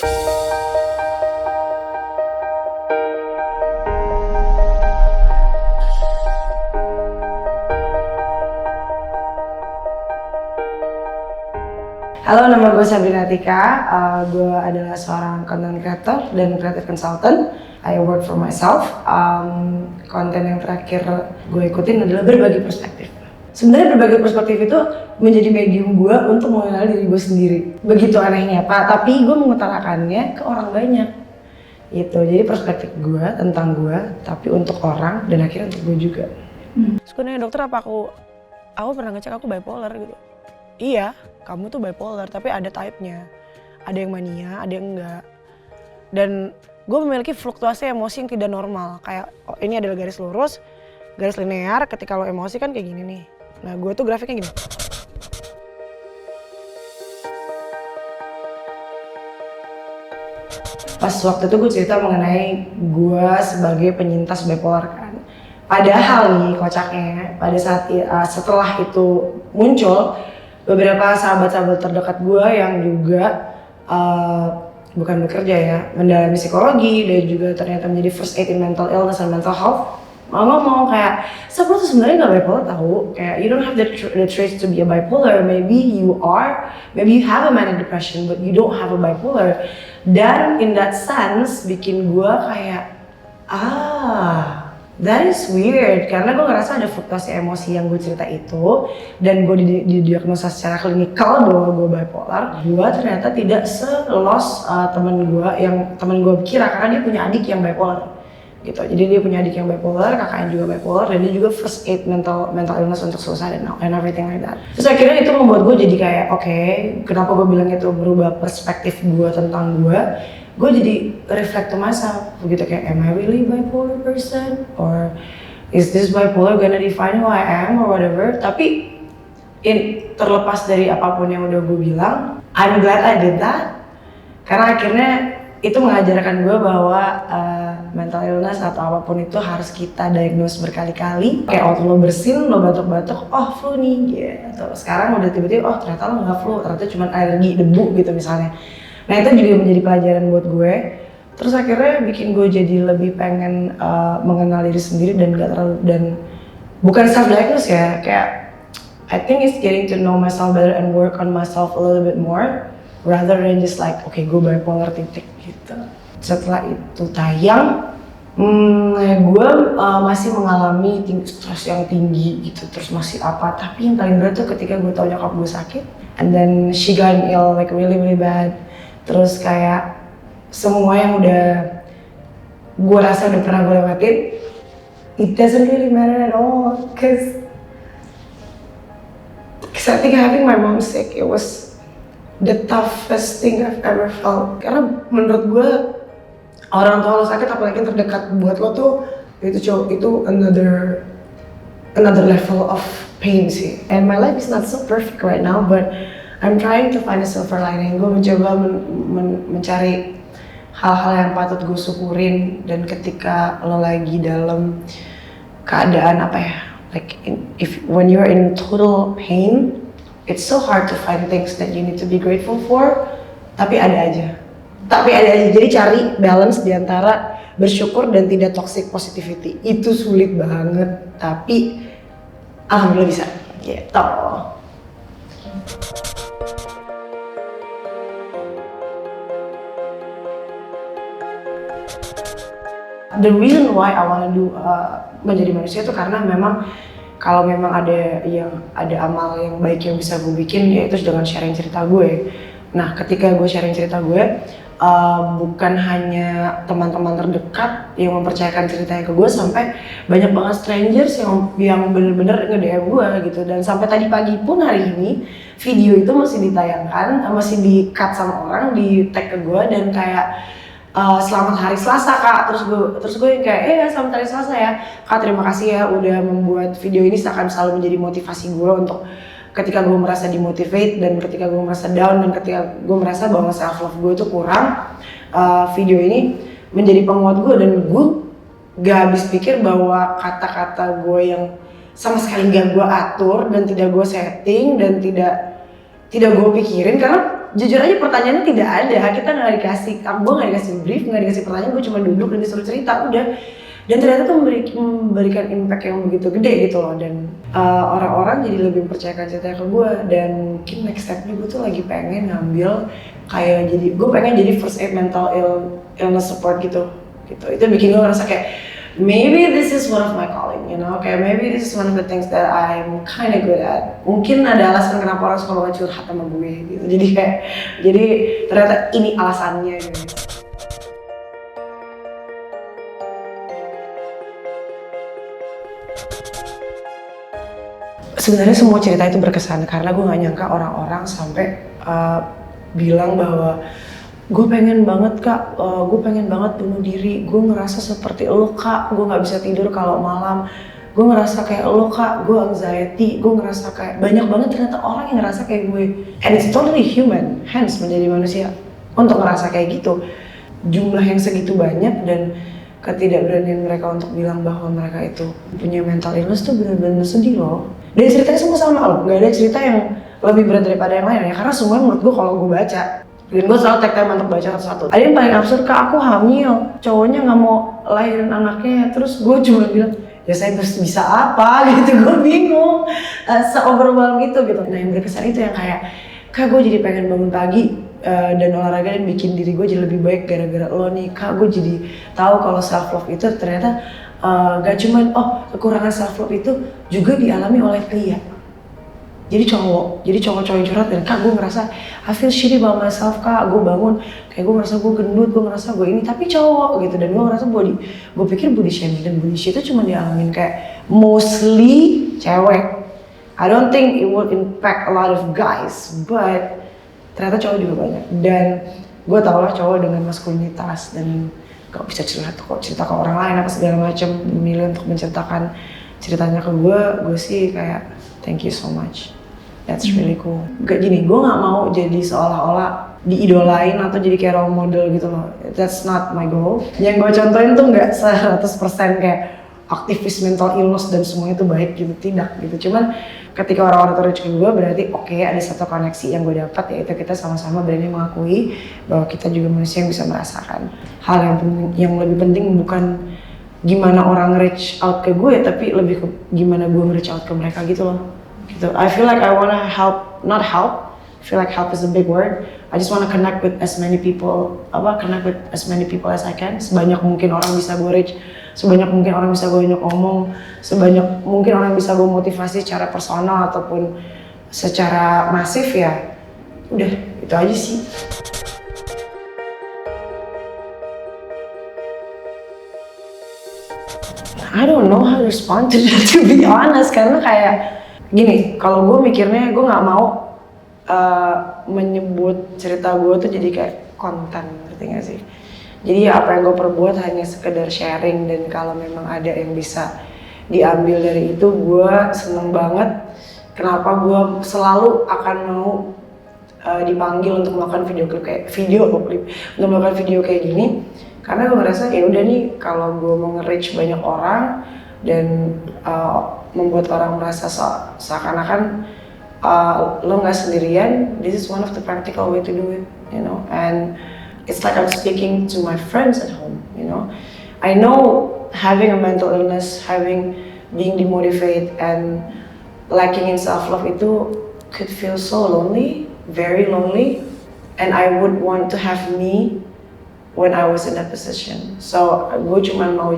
Halo, nama gue Sabrina Tika. Gue adalah seorang content creator dan creative consultant. I work for myself. Konten yang terakhir gue ikutin adalah berbagi perspektif. Sebenarnya berbagi perspektif itu menjadi medium gue untuk mengenal diri gue sendiri. Begitu anehnya Pak, tapi gue mengutarakannya ke orang banyak. Gitu. Jadi perspektif gue tentang gue, tapi untuk orang dan akhirnya untuk gue juga. Sebenarnya dokter, apa aku pernah ngecek aku bipolar gitu. Iya, kamu tuh bipolar, tapi ada type-nya. Ada yang mania, ada yang enggak. Dan gue memiliki fluktuasi emosi yang tidak normal. Kayak ini adalah garis lurus, garis linear. Ketika lo emosi kan kayak gini nih. Nah, gue tuh grafiknya gini. Pas waktu itu gue cerita mengenai gue sebagai penyintas bipolar kan. Padahal nih kocaknya, pada saat setelah itu muncul, beberapa sahabat-sahabat terdekat gue yang juga bukan bekerja ya, mendalami psikologi dan juga ternyata menjadi first aid in mental illness and mental health, ngomong kayak, lo tuh sebenarnya nggak bipolar tahu, kayak you don't have the traits to be a bipolar, maybe you have a manic depression but you don't have a bipolar. Dan in that sense bikin gue kayak that is weird, karena gue ngerasa ada fluktuasi emosi yang gue cerita itu dan gue didiagnosa secara klinikal bahwa gue bipolar. Gue ternyata tidak se-lost temen gue kira, karena dia punya adik yang bipolar gitu. Jadi dia punya adik yang bipolar, kakaknya juga bipolar, dan dia juga first aid mental illness untuk suicide and everything like that. Terus akhirnya itu membuat gue jadi kayak kenapa gue bilang itu berubah perspektif gue tentang gue jadi reflect to myself begitu, kayak am I really bipolar person or is this bipolar gonna define who I am or whatever. Tapi terlepas dari apapun yang udah gue bilang, I'm glad I did that, karena akhirnya itu mengajarkan gue bahwa mental illness atau apapun itu harus kita diagnose berkali-kali. Kayak waktu lo bersin, lo batuk-batuk, flu nih gitu. Sekarang udah tiba-tiba, ternyata lo nggak flu, ternyata cuma alergi debu gitu misalnya. Nah itu juga menjadi pelajaran buat gue. Terus akhirnya bikin gue jadi lebih pengen mengenal diri sendiri dan bukan self-diagnose ya, kayak I think it's getting to know myself better and work on myself a little bit more rather than just like gue bipolar titik gitu. Setelah itu tayang, gue masih mengalami stres yang tinggi gitu, terus masih tapi yang paling berat tuh ketika gue tau nyokap gue sakit and then she got ill like really bad. Terus kayak semua yang udah gue rasa udah pernah gue lewatin, it doesn't really matter at all, cause I think having my mom sick, it was the toughest thing I've ever felt. Karena menurut gue orang tua lo sakit, apalagi yang terdekat buat lo tuh itu another level of pain sih. And my life is not so perfect right now, but I'm trying to find a silver lining. Gue mencoba mencari hal-hal yang patut gue syukurin, dan ketika lo lagi dalam keadaan when you're in total pain, it's so hard to find things that you need to be grateful for. Tapi ada aja. Jadi cari balance di antara bersyukur dan tidak toxic positivity. Itu sulit banget, tapi alhamdulillah bisa. Gitu. The reason why I wanna do menjadi manusia itu karena memang kalau memang ada amal yang baik yang bisa gue bikin, yaitu dengan sharing cerita gue. Nah, ketika gue sharing cerita gue, bukan hanya teman-teman terdekat yang mempercayakan ceritanya ke gue, sampai banyak banget strangers yang bener-bener nge-DM gue gitu. Dan sampai tadi pagi pun, hari ini video itu masih ditayangkan, masih di-cut sama orang, di-tag ke gue dan kayak selamat hari Selasa Kak, terus gue kayak selamat hari Selasa ya Kak, terima kasih ya udah membuat video ini, akan selalu menjadi motivasi gue untuk ketika gue merasa dimotivate dan ketika gue merasa down dan ketika gue merasa bahwa self love gue itu kurang, video ini menjadi penguat gue. Dan gue gak habis pikir bahwa kata-kata gue yang sama sekali gak gue atur dan tidak gue setting dan tidak tidak gue pikirin karena jujur aja pertanyaannya tidak ada, kita nggak dikasih, gue nggak dikasih brief, nggak dikasih pertanyaan, gue cuma duduk dan disuruh cerita udah. Dan ternyata tuh memberikan impact yang begitu gede gitu loh, dan orang-orang jadi lebih mempercayakan ceritanya ke gue. Dan mungkin next stepnya gue tuh lagi pengen ngambil kayak jadi, gue pengen jadi first aid mental illness support gitu. Itu bikin gue ngerasa kayak maybe this is one of my calling, you know, kayak maybe this is one of the things that I'm kind of good at. Mungkin ada alasan kenapa orang suka banget curhat sama gue gitu. Jadi ternyata ini alasannya gitu. Sebenarnya semua cerita itu berkesan karena gue gak nyangka orang-orang sampai bilang bahwa gue pengen banget kak, gue pengen banget bunuh diri, gue ngerasa seperti lo kak, gue gak bisa tidur kalau malam, gue ngerasa kayak lo kak, gue anxiety, gue ngerasa kayak banyak banget ternyata orang yang ngerasa kayak gue. And it's totally human, hence menjadi manusia untuk ngerasa kayak gitu. Jumlah yang segitu banyak dan ketidakberanian mereka untuk bilang bahwa mereka itu punya mental illness tuh benar-benar sedih loh. Dan ceritanya semua sama loh, gak ada cerita yang lebih berat daripada yang lain ya, karena semuanya menurut gue kalau gue baca, dan gue selalu take time untuk baca satu-satu. Ada yang paling absurd, kak aku hamil, cowoknya gak mau lahirin anaknya, terus gue cuma bilang, ya saya bisa apa gitu, gue bingung, se-overwhelm gitu. Nah yang berkesan itu yang kayak, kak gue jadi pengen bangun pagi dan olahraga dan bikin diri gue jadi lebih baik gara-gara lo nih, kak gue jadi tahu kalau self love itu ternyata gak cuman kekurangan self love itu juga dialami oleh pria. Jadi cowok-cowok yang curhat dan kak gue ngerasa I feel shitty about myself kak, gue bangun kayak gue ngerasa gue gendut, gue ngerasa gue ini, tapi cowok gitu. Dan gue ngerasa gue pikir body shaming dan body shit itu cuma dialamin kayak mostly cewek. I don't think it will impact a lot of guys, but ternyata cowok juga banyak. Dan gue tau lah cowok dengan maskulinitas dan gak bisa cerita ke orang lain apa segala macam, memilih untuk menceritakan ceritanya ke gue sih kayak thank you so much, that's really cool. Gak gini, gue gak mau jadi seolah-olah diidolain atau jadi kayak role model gitu loh, that's not my goal. Yang gue contohin tuh gak 100% kayak aktivis mental illness dan semuanya itu baik gitu, tidak gitu. Cuman ketika orang-orang terus ke gue berarti oke, ada satu koneksi yang gue dapat, yaitu kita sama-sama berani mengakui bahwa kita juga manusia yang bisa merasakan. Hal yang lebih penting bukan gimana orang reach out ke gue, tapi lebih ke gimana gue reach out ke mereka gitu loh. Gitu. I feel like I wanna help, not help. I feel like help is a big word. I just wanna connect with as many people as I can. Sebanyak mungkin orang bisa gue reach, sebanyak mungkin orang bisa gue ngomong, sebanyak mungkin orang bisa gue motivasi secara personal ataupun secara masif ya. Udah, itu aja sih. I don't know how to respond to that, to be honest, karena kayak gini, kalau gue mikirnya gue nggak mau menyebut cerita gue tuh jadi kayak konten, ngerti gak sih? Jadi apa yang gue perbuat hanya sekedar sharing, dan kalau memang ada yang bisa diambil dari itu, gue seneng banget. Kenapa gue selalu akan mau dipanggil untuk melakukan video klip untuk melakukan video kayak gini? Karena gue ngerasa ya udah nih, kalau gue mau nge-reach banyak orang dan membuat orang merasa seakan-akan lo nggak sendirian, this is one of the practical way to do it, you know. And it's like I'm speaking to my friends at home, you know. I know having a mental illness, being demotivated and lacking in self-love itu could feel so lonely, very lonely, and I would want to have me when I was in that position. So gue cuma mau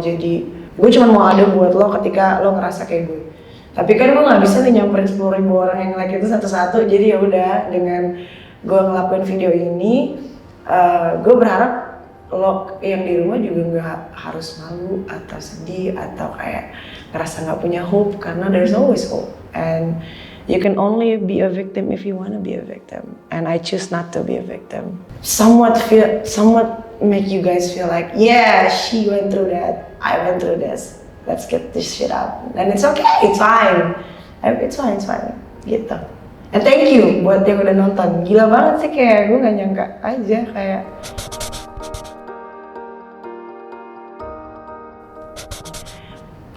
ada buat lo ketika lo ngerasa kayak gue. Tapi kan gue nggak bisa nih nyamperin 10.000 orang yang like itu satu-satu. Jadi ya udah, dengan gue ngelakuin video ini, gue berharap lo yang di rumah juga nggak harus malu atau sedih atau kayak ngerasa nggak punya hope, karena there's always hope. And you can only be a victim if you want to be a victim. And I choose not to be a victim. Somewhat make you guys feel like, yeah, she went through that, I went through this. Let's get this shit out. And it's okay, it's fine. It's fine, gitu. And thank you buat yang udah nonton. Gila banget sih, kayak gue gak nyangka aja kayak.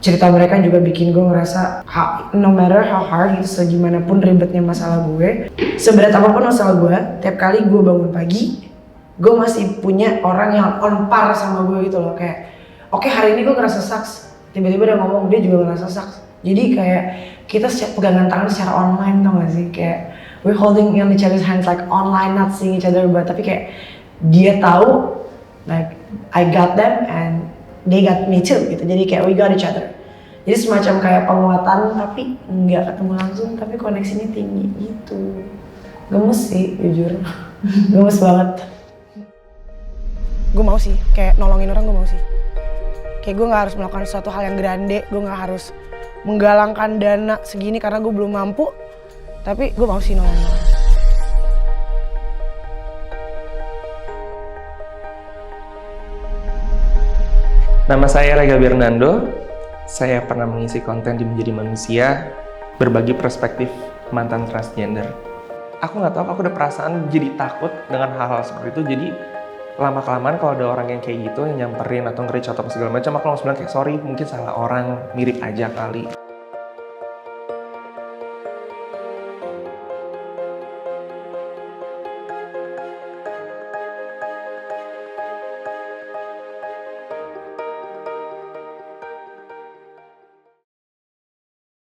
cerita mereka juga bikin gue ngerasa no matter how hard gitu, segimanapun ribetnya masalah gue, seberat apapun masalah gue, tiap kali gue bangun pagi, gue masih punya orang yang on par sama gue gitu loh. Kayak oke, hari ini gue ngerasa sucks, tiba-tiba dia ngomong dia juga ngerasa sucks. Jadi kayak kita pegangan tangan secara online, tau gak sih? Kayak we're holding on each other's hands like online, not seeing each other, but tapi kayak dia tahu like I got them and they got me too gitu. Jadi kayak we got each other. Jadi semacam kayak penguatan tapi nggak ketemu langsung, tapi koneksinya tinggi gitu. Gemes sih jujur. Gemes banget. Gue mau sih kayak nolongin orang, gue mau sih. Kayak gue nggak harus melakukan suatu hal yang grande, gue nggak harus menggalangkan dana segini karena gue belum mampu. Tapi gue mau sih nolongin orang. Nama saya Rega Bernando. Saya pernah mengisi konten di Menjadi Manusia, berbagi perspektif mantan transgender. Aku nggak tahu, aku ada perasaan jadi takut dengan hal-hal seperti itu. Jadi lama-kelamaan kalau ada orang yang kayak gitu, yang nyamperin atau nge-reach atau segala macam, aku langsung bilang kayak sorry, mungkin salah orang, mirip aja kali.